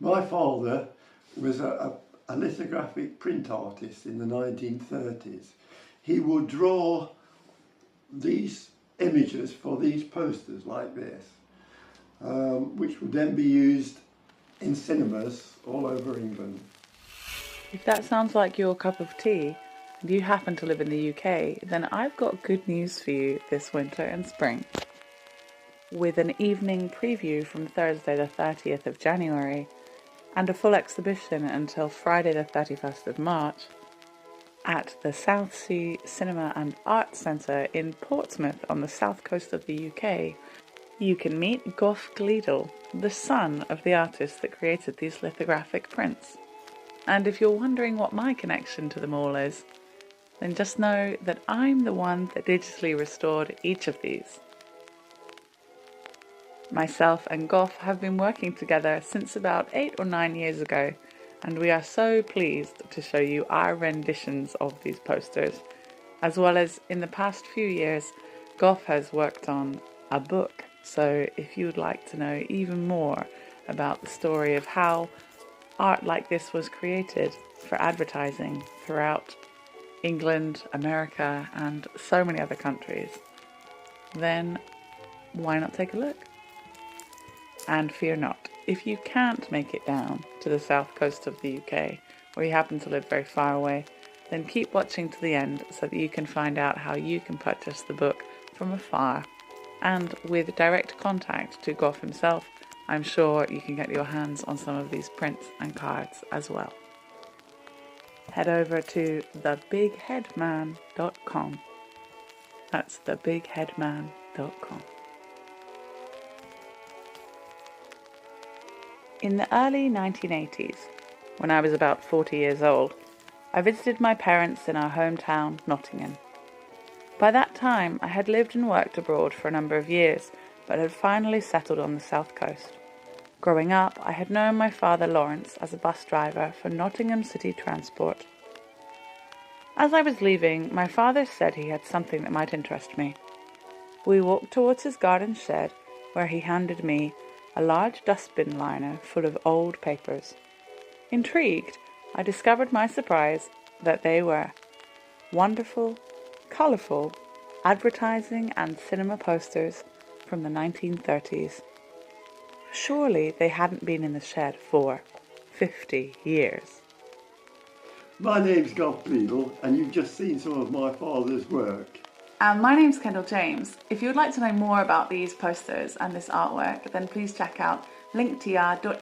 My father was a lithographic print artist in the 1930s. He would draw these images for these posters like this, which would then be used in cinemas all over England. If that sounds like your cup of tea, and you happen to live in the UK, then I've got good news for you this winter and spring. With an evening preview from Thursday the 30th of January, and a full exhibition until Friday the 31st of March, at the Southsea Cinema and Art Centre in Portsmouth on the south coast of the UK, you can meet Goff Gleadle, the son of the artist that created these lithographic prints. And if you're wondering what my connection to them all is, then just know that I'm the one that digitally restored each of these. Myself and Goff have been working together since about 8 or 9 years ago, and we are so pleased to show you our renditions of these posters, as well as in the past few years, Goff has worked on a book. So if you would like to know even more about the story of how art like this was created for advertising throughout England, America, and so many other countries, then why not take a look? And fear not, if you can't make it down to the south coast of the UK, or you happen to live very far away, then keep watching to the end so that you can find out how you can purchase the book from afar. And with direct contact to Goff himself, I'm sure you can get your hands on some of these prints and cards as well. Head over to thebigheadman.com. That's thebigheadman.com. In the early 1980s, when I was about 40 years old, I visited my parents in our hometown, Nottingham. By that time, I had lived and worked abroad for a number of years, but had finally settled on the south coast. Growing up, I had known my father Lawrence as a bus driver for Nottingham City Transport. As I was leaving, my father said he had something that might interest me. We walked towards his garden shed, where he handed me a large dustbin liner full of old papers. Intrigued, I discovered my surprise that they were wonderful, colourful advertising and cinema posters from the 1930s. Surely they hadn't been in the shed for 50 years. My name's Goff Gleadle, and you've just seen some of my father's work. And my name's Kendall James. If you would like to know more about these posters and this artwork, then please check out linktr.ee